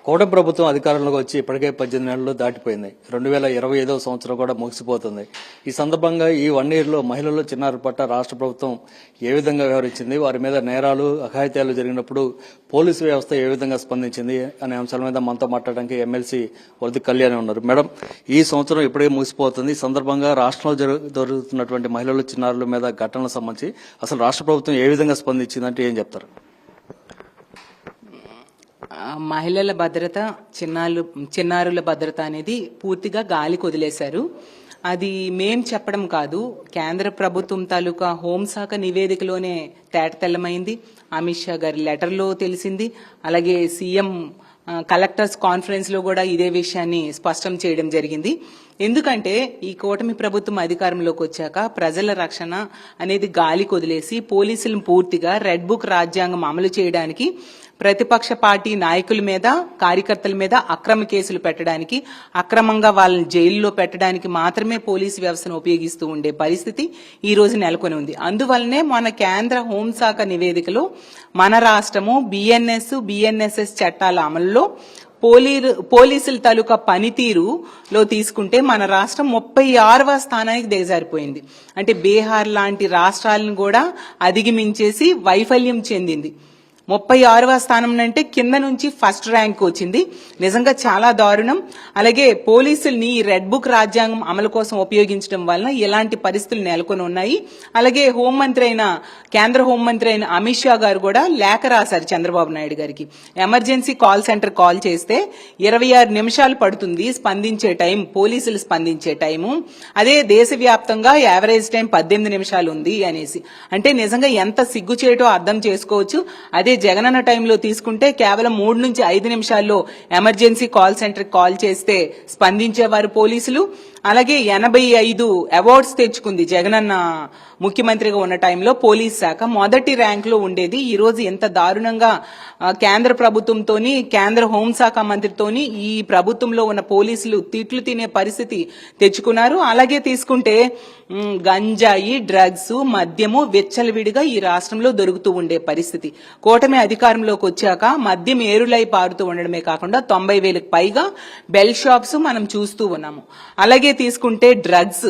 కూటమి ప్రభుత్వం అధికారంలోకి వచ్చి ఇప్పటికే 18 నెలలు దాటిపోయింది. 2025వ సంవత్సరం కూడా ముగిసిపోతుంది. ఈ సందర్భంగా ఈ 1 year లో మహిళలు చిన్నారుల పట్ల రాష్ట్ర ప్రభుత్వం ఏ విధంగా వ్యవహరించింది, వారి మీద నేరాలు అఘాయిత్యాలు జరిగినప్పుడు పోలీసు వ్యవస్థ ఏ విధంగా స్పందించింది అనే అంశాల మీద మనతో మాట్లాడడానికి ఎమ్మెల్సీ వరద కళ్యాణి ఉన్నారు. మేడం, ఈ సంవత్సరం ఇప్పటికే ముగిసిపోతుంది. ఈ సందర్భంగా రాష్ట్రంలో జరుగుతున్నటువంటి మహిళలు చిన్నారుల మీద ఘటనలకు సంబంధించి అసలు రాష్ట్ర ప్రభుత్వం ఏ విధంగా స్పందించిందంటే ఏం చెప్తారు? మహిళల భద్రత, చిన్నారుల భద్రత అనేది పూర్తిగా గాలికి వదిలేశారు. అది మేం చెప్పడం కాదు, కేంద్ర ప్రభుత్వం తాలూకా హోంశాఖ నివేదికలోనే తేటతెల్లమైంది. అమిత్ షా గారి లెటర్లో తెలిసింది. అలాగే సీఎం కలెక్టర్స్ కాన్ఫరెన్స్ లో కూడా ఇదే విషయాన్ని స్పష్టం చేయడం జరిగింది. ఎందుకంటే ఈ కూటమి ప్రభుత్వం అధికారంలోకి వచ్చాక ప్రజల రక్షణ అనేది గాలికి వదిలేసి పోలీసులను పూర్తిగా రెడ్ బుక్ రాజ్యాంగం అమలు చేయడానికి, ప్రతిపక్ష పార్టీ నాయకుల మీద, కార్యకర్తల మీద అక్రమ కేసులు పెట్టడానికి, అక్రమంగా వాళ్ళని జైల్లో పెట్టడానికి మాత్రమే పోలీసు వ్యవస్థను ఉపయోగిస్తూ ఉండే పరిస్థితి ఈ రోజు నెలకొని ఉంది. అందువల్లనే మన కేంద్ర హోంశాఖ నివేదికలో మన రాష్ట్రము బిఎన్ఎస్ఎస్ చట్టాల అమలులో పోలీసుల తాలూకా పనితీరులో తీసుకుంటే మన రాష్ట్రం 36వ స్థానానికి దిగజారిపోయింది. అంటే బీహార్ లాంటి రాష్ట్రాలను కూడా అధిగమించేసి వైఫల్యం చెందింది. 36వ స్థానం అంటే కింద నుంచి ఫస్ట్ ర్యాంక్ వచ్చింది. నిజంగా చాలా దారుణం. అలాగే పోలీసుల్ని రెడ్ బుక్ రాజ్యాంగం అమలు కోసం ఉపయోగించడం వలన ఇలాంటి పరిస్థితులు నెలకొని ఉన్నాయి. అలాగే కేంద్ర హోంమంత్రి అయిన అమిత్ షా గారు కూడా లేఖ రాశారు చంద్రబాబు నాయుడు గారికి. ఎమర్జెన్సీ కాల్ సెంటర్ కాల్ చేస్తే 26 నిమిషాలు పడుతుంది స్పందించే టైం, పోలీసులు స్పందించే టైము. అదే దేశవ్యాప్తంగా యావరేజ్ టైం 18 నిమిషాలు ఉంది అనేసి. అంటే నిజంగా ఎంత సిగ్గుచేటో అర్థం చేసుకోవచ్చు. అదే జగనన్న టైంలో తీసుకుంటే కేవలం 3 నుంచి 5 నిమిషాల్లో ఎమర్జెన్సీ కాల్ సెంటర్ కాల్ చేస్తే స్పందించేవారు పోలీసులు. అలాగే 85 అవార్డ్స్ తెచ్చుకుంది జగనన్న ముఖ్యమంత్రిగా ఉన్న టైంలో పోలీస్ శాఖ. మొదటి ర్యాంక్ లో ఉండేది. ఈ రోజు ఎంత దారుణంగా కేంద్ర ప్రభుత్వంతోని, కేంద్ర హోంశాఖ మంత్రితోని ఈ ప్రభుత్వంలో ఉన్న పోలీసులు తిట్లు తినే పరిస్థితి తెచ్చుకున్నారు. అలాగే తీసుకుంటే గంజాయి, డ్రగ్స్, మద్యము విచ్చలవిడిగా ఈ రాష్ట్రంలో దొరుకుతూ ఉండే పరిస్థితి. కూటమి అధికారంలోకి వచ్చాక మద్యం ఏరులై పారుతూ ఉండడమే కాకుండా 90,000కు పైగా బెల్ షాప్స్ మనం చూస్తూ ఉన్నాము. అలాగే తీసుకుంటే డ్రగ్స్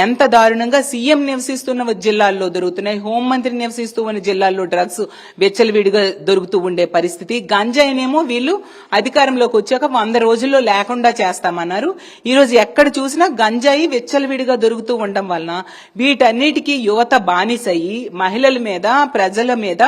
ఎంత దారుణంగా సీఎం నివసిస్తున్న జిల్లాల్లో దొరుకుతున్నాయి, హోంమంత్రి నివసిస్తూ ఉన్న జిల్లాల్లో డ్రగ్స్ విచ్చలవిడిగా దొరుకుతూ ఉండే పరిస్థితి. గంజాయినేమో వీళ్ళు అధికారంలోకి వచ్చాక 100 రోజుల్లో లేకుండా చేస్తామన్నారు. ఈ రోజు ఎక్కడ చూసినా గంజాయి విచ్చలవిడిగా దొరుకుతూ ఉండడం వలన వీటన్నిటికీ యువత బానిసయ్యి మహిళల మీద, ప్రజల మీద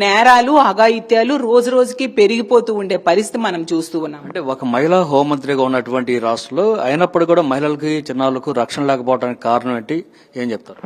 నేరాలు, అఘాయిత్యాలు రోజు రోజుకి పెరిగిపోతూ ఉండే పరిస్థితి మనం చూస్తూ ఉన్నాం. అంటే ఒక మహిళా హోంమంత్రిగా ఉన్నటువంటి ఈ రాష్ట్రంలో అయినప్పుడు కూడా మహిళలకి, చిన్నారులకు రక్షణ లేకపోవడానికి కారణం ఏంటి, ఏం చెప్తారు?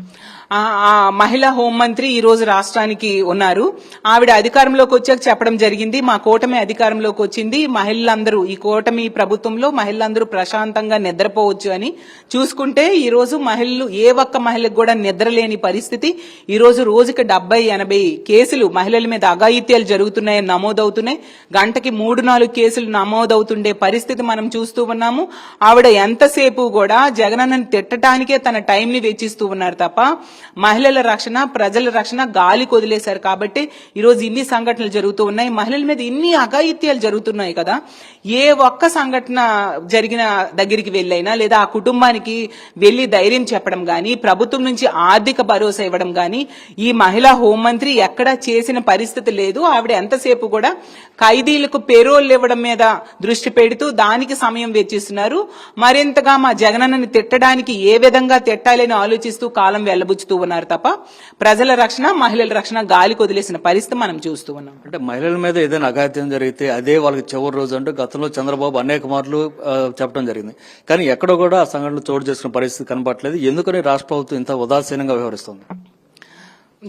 మహిళా హోంమంత్రి ఈ రోజు రాష్ట్రానికి ఉన్నారు. ఆవిడ అధికారంలోకి వచ్చాక చెప్పడం జరిగింది, మా కూటమి అధికారంలోకి వచ్చింది, మహిళలందరూ ఈ కూటమి ప్రభుత్వంలో మహిళలందరూ ప్రశాంతంగా నిద్రపోవచ్చు అని. చూసుకుంటే ఈ రోజు మహిళలు, ఏ ఒక్క మహిళకు కూడా నిద్రలేని పరిస్థితి. ఈ రోజు రోజుకి 70-80 కేసులు మహిళల మీద అఘాయిత్యాలు జరుగుతున్నాయని నమోదవుతున్నాయి. గంటకి 3-4 కేసులు నమోదవుతుండే పరిస్థితి మనం చూస్తూ ఉన్నాము. ఆవిడ ఎంతసేపు కూడా జగనన్నను తిట్టడానికే తన టైం ని వెచ్చిస్తూ ఉన్నారు తప్ప మహిళల రక్షణ, ప్రజల రక్షణ గాలికి వదిలేశారు. కాబట్టి ఈ రోజు ఇన్ని సంఘటనలు జరుగుతూ ఉన్నాయి, మహిళల మీద ఇన్ని అఘాయిత్యాలు జరుగుతున్నాయి కదా. ఏ ఒక్క సంఘటన జరిగిన దగ్గరికి వెళ్ళైనా లేదా ఆ కుటుంబానికి వెళ్లి ధైర్యం చెప్పడం గాని, ప్రభుత్వం నుంచి ఆర్థిక భరోసా ఇవ్వడం గాని ఈ మహిళా హోంమంత్రి ఎక్కడా చేసిన పరిస్థితి లేదు. ఆవిడ ఎంతసేపు కూడా ఖైదీలకు పేరోల్ ఇవ్వడం మీద దృష్టి పెడుతూ దానికి సమయం వెచ్చిస్తున్నారు. మరింతగా మా జగనన్నని తిట్టడానికి ఏ విధంగా తిట్టాలని ఆలోచిస్తూ కాలం వెళ్లబుచ్చుతూ ఉన్నారు తప్ప ప్రజల రక్షణ, మహిళల రక్షణ గాలికి వదిలేసిన పరిస్థితి మనం చూస్తూ ఉన్నాం. అంటే మహిళల మీద ఏదైనా అఘాయిత్యం జరిగితే అదే వాళ్ళకి చివరి రోజు అంటూ గతంలో చంద్రబాబు అనేక మార్లు చెప్పడం జరిగింది. కానీ ఎక్కడో కూడా ఆ సంఘటనలు చోటు చేసుకున్న పరిస్థితి కనపడలేదు. ఎందుకని రాష్ట్ర ప్రభుత్వం ఇంత ఉదాసీనంగా వ్యవహరిస్తుంది?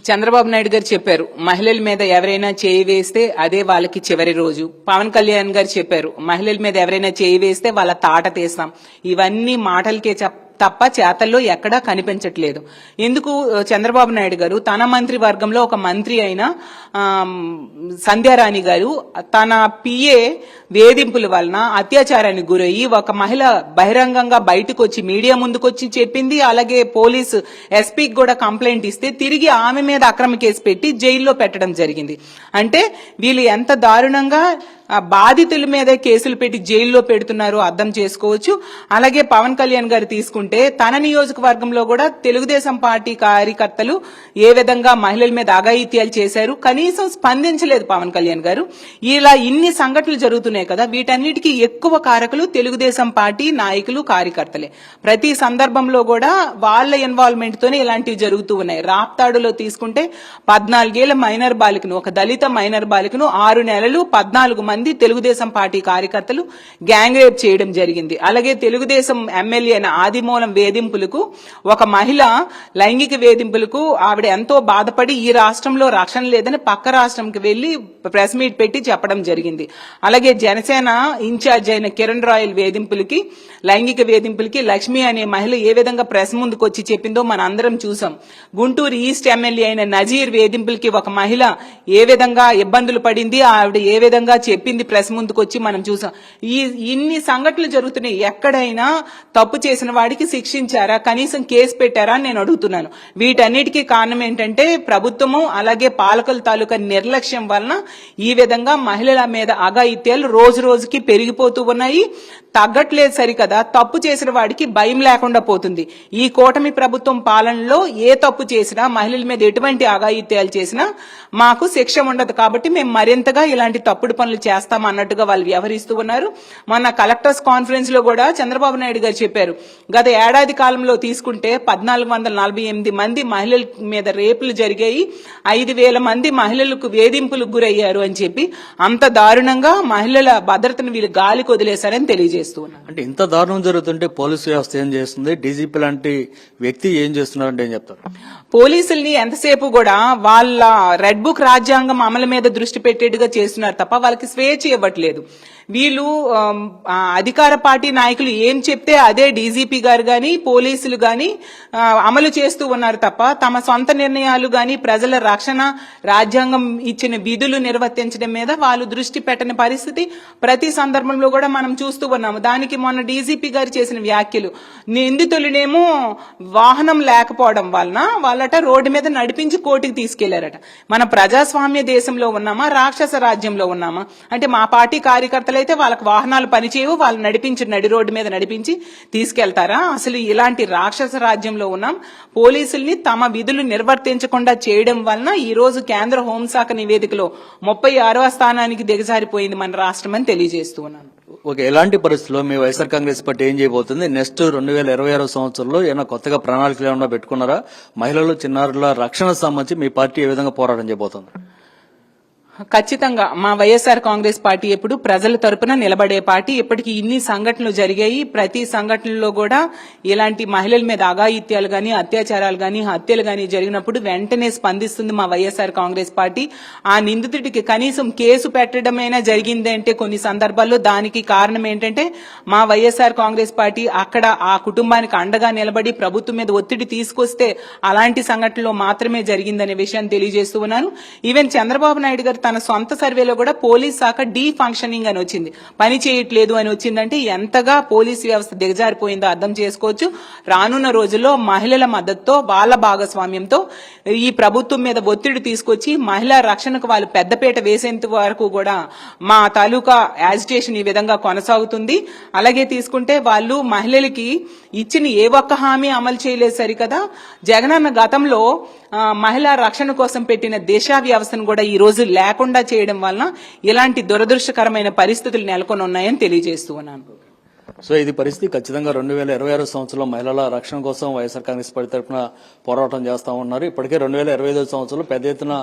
చంద్రబాబు నాయుడు గారు చెప్పారు, మహిళల మీద ఎవరైనా చేయి వేస్తే అదే వాళ్ళకి చివరి రోజు. పవన్ కళ్యాణ్ గారు చెప్పారు, మహిళల మీద ఎవరైనా చేయి వేస్తే వాళ్ళ తాట తీస్తాం. ఇవన్నీ మాటలకే తప్ప చేతల్లో ఎక్కడా కనిపించట్లేదు. ఎందుకు చంద్రబాబు నాయుడు గారు తన మంత్రి వర్గంలో ఒక మంత్రి అయిన సంధ్యారాణి గారు తన పిఏ వేధింపుల వలన అత్యాచారానికి గురయ్యి ఒక మహిళ బహిరంగంగా బయటకు వచ్చి మీడియా ముందుకొచ్చి చెప్పింది. అలాగే పోలీసు ఎస్పీకి కూడా కంప్లైంట్ ఇస్తే తిరిగి ఆమె మీద అక్రమ కేసు పెట్టి జైల్లో పెట్టడం జరిగింది. అంటే వీళ్ళు ఎంత దారుణంగా బాధితుల మీద కేసులు పెట్టి జైల్లో పెడుతున్నారో అర్థం చేసుకోవచ్చు. అలాగే పవన్ కళ్యాణ్ గారు తీసుకుంటే తన నియోజకవర్గంలో కూడా తెలుగుదేశం పార్టీ కార్యకర్తలు ఏ విధంగా మహిళల మీద అఘాయిత్యాలు చేశారు, కనీసం స్పందించలేదు పవన్ కళ్యాణ్ గారు. ఇలా ఇన్ని సంఘటనలు జరుగుతున్నాయి కదా, వీటన్నిటికీ ఎక్కువ కారకులు తెలుగుదేశం పార్టీ నాయకులు, కార్యకర్తలే. ప్రతి సందర్భంలో కూడా వాళ్ళ ఇన్వాల్వ్మెంట్ తోనే ఇలాంటివి జరుగుతూ ఉన్నాయి. రాప్తాడులో తీసుకుంటే 14 ఏళ్ల మైనర్ బాలికను, ఒక దళిత మైనర్ బాలికను 6 నెలలు 14 మంది తెలుగుదేశం పార్టీ కార్యకర్తలు గ్యాంగ్ రేప్ చేయడం జరిగింది. అలాగే తెలుగుదేశం ఎమ్మెల్యే అయిన ఆదిమూలం వేధింపులకు, ఒక మహిళ లైంగిక వేధింపులకు ఆవిడ ఎంతో బాధపడి ఈ రాష్ట్రంలో రక్షణ లేదని పక్క రాష్ట్రంకి వెళ్లి ప్రెస్ మీట్ పెట్టి చెప్పడం జరిగింది. అలాగే జనసేన ఇన్ఛార్జ్ అయిన కిరణ్ రాయల్ వేధింపులకి, లైంగిక వేధింపులకి లక్ష్మి అనే మహిళ ఏ విధంగా ప్రెస్ ముందుకు వచ్చి చెప్పిందో మన అందరం చూసాం. గుంటూరు ఈస్ట్ ఎమ్మెల్యే అయిన నజీర్ వేధింపులకి ఒక మహిళ ఏ విధంగా ఇబ్బందులు పడింది, ఆవిడ ఏ విధంగా చెప్పింది ప్రెస్ ముందుకు వచ్చి మనం చూసాం. ఇన్ని సంఘటనలు జరుగుతున్నాయి. ఎక్కడైనా తప్పు చేసిన వాడికి శిక్షించారా, కనీసం కేసు పెట్టారా అని నేను అడుగుతున్నాను. వీటన్నిటికీ కారణం ఏంటంటే ప్రభుత్వము అలాగే పాలకుల తాలూకా నిర్లక్ష్యం వలన ఈ విధంగా మహిళల మీద అఘాయిత్యాలు రోజు రోజుకి పెరిగిపోతూ ఉన్నాయి. తగ్గట్లేదు సరికదా, తప్పు చేసిన వాడికి భయం లేకుండా పోతుంది. ఈ కూటమి ప్రభుత్వం పాలనలో ఏ తప్పు చేసినా, మహిళల మీద ఎటువంటి అఘాయిత్యాలు చేసినా మాకు శిక్ష ఉండదు. కాబట్టి మేము మరింతగా ఇలాంటి తప్పుడు పనులు చేస్తాం అన్నట్టుగా వాళ్ళు వ్యవహరిస్తూ ఉన్నారు. మొన్న కలెక్టర్స్ కాన్ఫరెన్స్ లో కూడా చంద్రబాబు నాయుడు గారు చెప్పారు, గత ఏడాది కాలంలో తీసుకుంటే 1448 మంది మహిళల మీద రేపులు జరిగాయి, 5000 మంది మహిళలకు వేధింపులకు గురయ్యారు అని చెప్పి అంత దారుణంగా మహిళల భద్రతను వీళ్ళు గాలికి వదిలేశారని తెలియజేస్తున్నారు. అంటే ఇంత దారుణం జరుగుతుంటే పోలీసు వ్యవస్థ ఏం చేస్తుంది, డీజీపీ లాంటి వ్యక్తి ఏం చేస్తున్నారంటే ఏం చెప్తారు? పోలీసుల్ని ఎంతసేపు కూడా వాళ్ళ రెడ్ బుక్ రాజ్యాంగం అమలు మీద దృష్టి పెట్టేట్టుగా చేస్తున్నారు తప్ప వాళ్ళకి స్వేచ్ఛ ఇవ్వట్లేదు. వీళ్ళు అధికార పార్టీ నాయకులు ఏం చెప్తే అదే డీజీపీ గారు గాని పోలీసులు గాని అమలు చేస్తూ ఉన్నారు తప్ప తమ సొంత నిర్ణయాలు గాని ప్రజల రక్షణ, రాజ్యాంగం ఇచ్చిన విధులు నిర్వర్తించడం మీద వాళ్ళు దృష్టి పెట్టని పరిస్థితి ప్రతి సందర్భంలో కూడా మనం చూస్తూ ఉన్నాము. దానికి మొన్న డీజీపీ గారు చేసిన వ్యాఖ్యలు, నిందితులనేమో వాహనం లేకపోవడం వలన వాళ్ళట రోడ్డు మీద నడిపించి కోర్టుకి తీసుకెళ్లారట. మన ప్రజాస్వామ్య దేశంలో ఉన్నామా, రాక్షస రాజ్యంలో ఉన్నామా? అంటే మా పార్టీ కార్యకర్తలు అయితే వాళ్ళకి వాహనాలు పనిచేయవు, వాళ్ళు నడి రోడ్డు మీద నడిపించి తీసుకెళ్తారా? అసలు ఇలాంటి రాక్షస రాజ్యంలో ఉన్నాం. పోలీసుల్ని తమ విధులు నిర్వర్తించకుండా చేయడం వలన ఈ రోజు కేంద్ర హోంశాఖ నివేదికలో 36వ స్థానానికి దిగజారిపోయింది మన రాష్ట్రం అని తెలియజేస్తూ ఉన్నాను. ఓకే, ఎలాంటి పరిస్థితుల్లో మీ వైఎస్ఆర్ కాంగ్రెస్ పార్టీ ఏం చేయబోతుంది? నెక్స్ట్ 2026 సంవత్సరంలో ఏమైనా కొత్తగా ప్రణాళికలు ఏమైనా పెట్టుకున్నారా? మహిళలు, చిన్నారుల రక్షణకు సంబంధించి మీ పార్టీ ఏ విధంగా పోరాటం చేయబోతుంది? ఖచ్చితంగా మా వైఎస్ఆర్ కాంగ్రెస్ పార్టీ ఎప్పుడు ప్రజల తరపున నిలబడే పార్టీ. ఇప్పటికీ ఇన్ని సంఘటనలు జరిగాయి. ప్రతి సంఘటనలో కూడా ఇలాంటి మహిళల మీద అఘాయిత్యాలు గాని, అత్యాచారాలు గాని, హత్యలు గాని జరిగినప్పుడు వెంటనే స్పందిస్తుంది మా వైఎస్ఆర్ కాంగ్రెస్ పార్టీ. ఆ నిందితుడికి కనీసం కేసు పెట్టడమైనా జరిగిందంటే కొన్ని సందర్భాల్లో దానికి కారణం ఏంటంటే మా వైఎస్ఆర్ కాంగ్రెస్ పార్టీ అక్కడ ఆ కుటుంబానికి అండగా నిలబడి ప్రభుత్వం మీద ఒత్తిడి తీసుకొస్తే అలాంటి సంఘటనలో మాత్రమే జరిగిందనే విషయాన్ని తెలియజేస్తూ ఉన్నాను. ఈవెన్ చంద్రబాబు నాయుడు గారు తన సొంత సర్వేలో కూడా పోలీస్ శాఖ డీ ఫంక్షనింగ్ అని వచ్చింది, పని చేయట్లేదు అని వచ్చిందంటే ఎంతగా పోలీస్ వ్యవస్థ దిగజారిపోయిందో అర్థం చేసుకోవచ్చు. రానున్న రోజుల్లో మహిళల మద్దతుతో, వాళ్ళ భాగస్వామ్యంతో ఈ ప్రభుత్వం మీద ఒత్తిడి తీసుకొచ్చి మహిళా రక్షణకు వాళ్ళు పెద్దపీట వేసేంత వరకు కూడా మా తాలూకా యాజిటేషన్ ఈ విధంగా కొనసాగుతుంది. అలాగే తీసుకుంటే వాళ్ళు మహిళలకి ఇచ్చిన ఏ ఒక్క హామీ అమలు చేయలేదు సరికదా. జగనన్న గతంలో మహిళా రక్షణ కోసం పెట్టిన దిశ వ్యవస్థను కూడా ఈ రోజు లేకుండా చేయడం వలన ఇలాంటి దురదృష్టకరమైన పరిస్థితులు నెలకొని ఉన్నాయని తెలియజేస్తూ ఉన్నాను. సో ఇది పరిస్థితి. ఖచ్చితంగా 2026 సంవత్సరంలో మహిళల రక్షణ కోసం వైఎస్ఆర్ కాంగ్రెస్ పార్టీ తరఫున పోరాటం చేస్తా ఉన్నారు. ఇప్పటికే 2025 సంవత్సరంలో పెద్ద ఎత్తున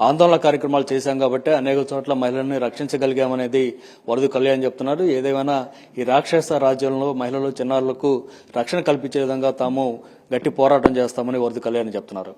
ఆందోళన కార్యక్రమాలు చేశాం కాబట్టి అనేక చోట్ల మహిళల్ని రక్షించగలిగామనేది వరదు కళ్యాణ్ చెప్తున్నారు. ఏదేమైనా ఈ రాక్షస రాజ్యంలో మహిళలు, చిన్నారులకు రక్షణ కల్పించే విధంగా తాము గట్టి పోరాటం చేస్తామని వరదు కళ్యాణ్ చెప్తున్నారు.